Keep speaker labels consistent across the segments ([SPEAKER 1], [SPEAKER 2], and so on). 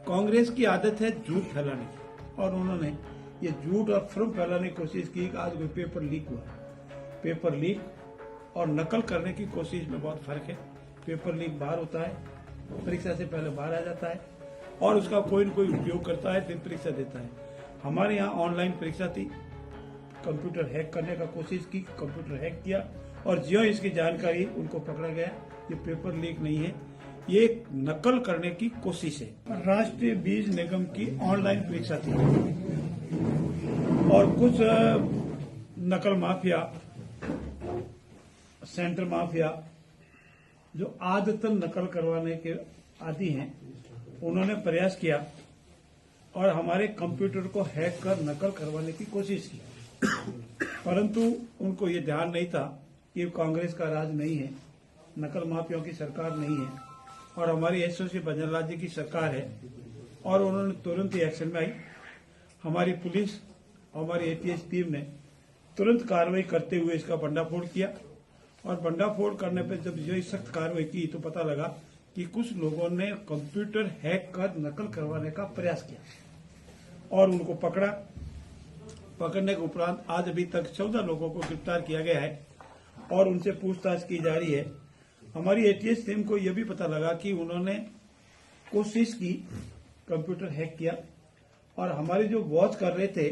[SPEAKER 1] कांग्रेस की आदत है झूठ फैलाने की और उन्होंने ये झूठ और भ्रम फैलाने की कोशिश की कि आज कोई पेपर लीक हुआ। पेपर लीक और नकल करने की कोशिश में बहुत फर्क है। पेपर लीक बाहर होता है, परीक्षा से पहले बाहर आ जाता है और उसका कोई न कोई उपयोग करता है, फिर परीक्षा देता है। हमारे यहाँ ऑनलाइन परीक्षा थी, कंप्यूटर हैक करने का कोशिश की, कंप्यूटर हैक किया और ज्यों इसकी जानकारी उनको पकड़ा गया। ये पेपर लीक नहीं है, ये एक नकल करने की कोशिश है। राष्ट्रीय बीज निगम की ऑनलाइन परीक्षा थी और कुछ नकल माफिया, सेंटर माफिया जो आदतन नकल करवाने के आदी हैं, उन्होंने प्रयास किया और हमारे कंप्यूटर को हैक कर नकल करवाने की कोशिश की, परंतु उनको ये ध्यान नहीं था कि कांग्रेस का राज नहीं है, नकल माफियाओं की सरकार नहीं है और हमारी एसओसी बजरलाल जी की सरकार है। और उन्होंने तुरंत ही एक्शन में आई। हमारी पुलिस, हमारी एटीएस टीम ने तुरंत कार्रवाई करते हुए इसका भंडाफोड़ किया और भंडाफोड़ करने पर जब ये सख्त कार्रवाई की तो पता लगा कि कुछ लोगों ने कंप्यूटर हैक कर नकल करवाने का प्रयास किया और उनको पकड़ा। पकड़ने के उपरांत आज अभी तक 14 लोगों को गिरफ्तार किया गया है और उनसे पूछताछ की जा रही है। हमारी एटीएस टीम को यह भी पता लगा कि उन्होंने कोशिश की, कंप्यूटर हैक किया और हमारे जो वॉच कर रहे थे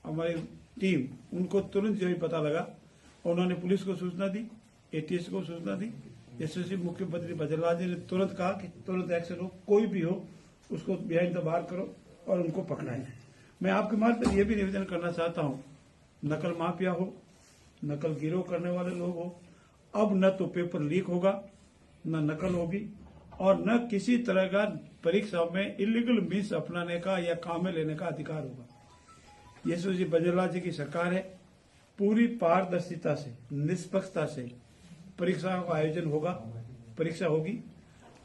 [SPEAKER 1] हमारी टीम, उनको तुरंत जो ही पता लगा, उन्होंने पुलिस को सूचना दी, एटीएस को सूचना दी। एसओसी मुख्यमंत्री बजरलाल जी ने तुरंत कहा कि तुरंत एक्शन हो, कोई भी हो उसको बिहाइंड द बार करो और उनको पकड़ाएं। मैं आपके मार्ग पर यह भी निवेदन करना चाहता हूं, नकल माफिया हो, नकल गिरोह करने वाले लोग हो, अब न तो पेपर लीक होगा, न नकल होगी और न किसी तरह का परीक्षा में इलीगल मीन्स अपनाने का या काम में लेने का अधिकार होगा। एसओसी बजरलाल जी की सरकार है, पूरी पारदर्शिता से, निष्पक्षता से परीक्षाओं का आयोजन होगा, परीक्षा होगी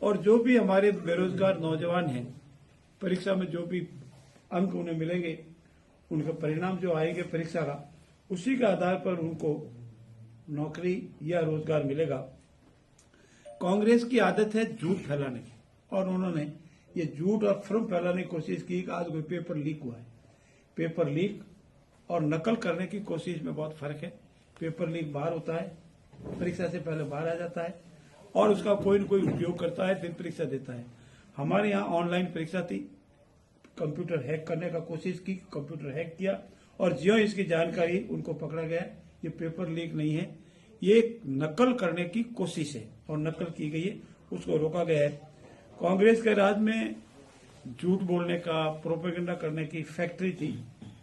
[SPEAKER 1] और जो भी हमारे बेरोजगार नौजवान हैं, परीक्षा में जो भी अंक उन्हें मिलेंगे, उनका परिणाम जो आएंगे परीक्षा का, उसी के आधार पर उनको नौकरी या रोजगार मिलेगा। कांग्रेस की आदत है झूठ फैलाने की और उन्होंने ये झूठ और भ्रम फैलाने की कोशिश की कि आज कोई पेपर लीक हुआ है। पेपर लीक और नकल करने की कोशिश में बहुत फर्क है। पेपर लीक बाहर होता है, परीक्षा से पहले बाहर आ जाता है और उसका कोई न कोई उपयोग करता है, फिर परीक्षा देता है। हमारे यहाँ ऑनलाइन परीक्षा थी, कंप्यूटर हैक करने का कोशिश की, कंप्यूटर हैक किया और ज्यों इसकी जानकारी उनको पकड़ा गया। ये पेपर लीक नहीं है, ये एक नकल करने की कोशिश है और नकल की गई है, उसको रोका गया है। कांग्रेस के राज में झूठ बोलने का, प्रोपेगेंडा करने की फैक्ट्री थी,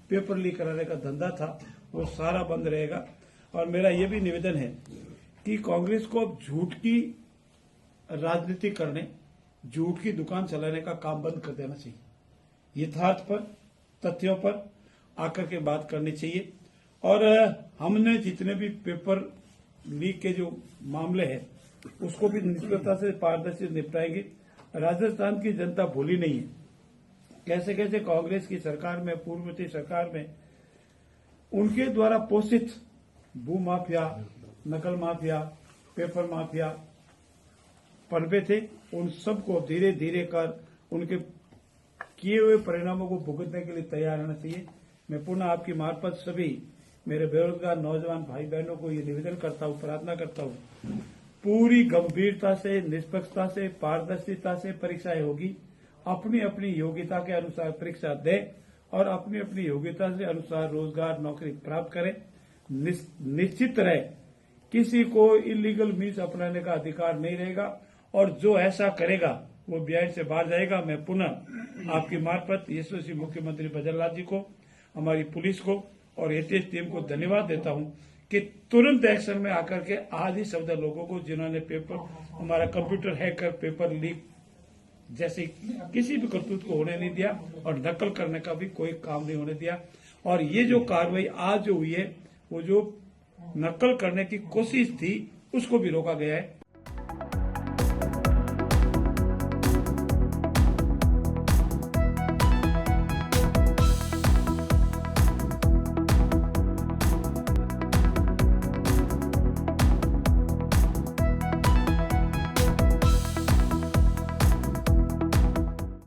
[SPEAKER 1] पेपर लीक कराने का धंधा था, वो सारा बंद रहेगा। और मेरा ये भी निवेदन है कि कांग्रेस को अब झूठ की राजनीति करने, झूठ की दुकान चलाने का काम बंद कर देना चाहिए। यथार्थ पर, तथ्यों पर आकर के बात करनी चाहिए और हमने जितने भी पेपर लीक के जो मामले हैं उसको भी निष्पक्षता से, पारदर्शी निपटाएंगे। राजस्थान की जनता भूली नहीं है कैसे कैसे कांग्रेस की सरकार में, पूर्ववर्ती सरकार में उनके द्वारा पोषित भू माफिया, नकल माफिया, पेपर माफिया पनपे थे। उन सबको धीरे धीरे कर उनके किए हुए परिणामों को भुगतने के लिए तैयार रहना चाहिए। मैं पुनः आपकी मार्फत सभी मेरे बेरोजगार नौजवान भाई बहनों को ये निवेदन करता हूँ, प्रार्थना करता हूँ, पूरी गंभीरता से, निष्पक्षता से, पारदर्शिता से परीक्षाएं होगी। अपनी अपनी योग्यता के अनुसार परीक्षा दें और अपनी अपनी योग्यता से अनुसार रोजगार, नौकरी प्राप्त करें। निश्चित रहे, किसी को इलीगल मीन्स अपनाने का अधिकार नहीं रहेगा और जो ऐसा करेगा वो बिहाइंड से बाहर जाएगा। मैं पुनः आपकी मार्फत एसओसी मुख्यमंत्री बजरलाल जी को, हमारी पुलिस को और एटीएस टीम को धन्यवाद देता हूं कि तुरंत एक्शन में आकर के आज ही 14 लोगों को, जिन्होंने पेपर, हमारा कंप्यूटर हैक कर पेपर लीक जैसे किसी भी करतूत को होने नहीं दिया और नकल करने का भी कोई काम नहीं होने दिया। और ये जो कार्रवाई आज जो हुई है, वो जो नकल करने की कोशिश थी उसको भी रोका गया है।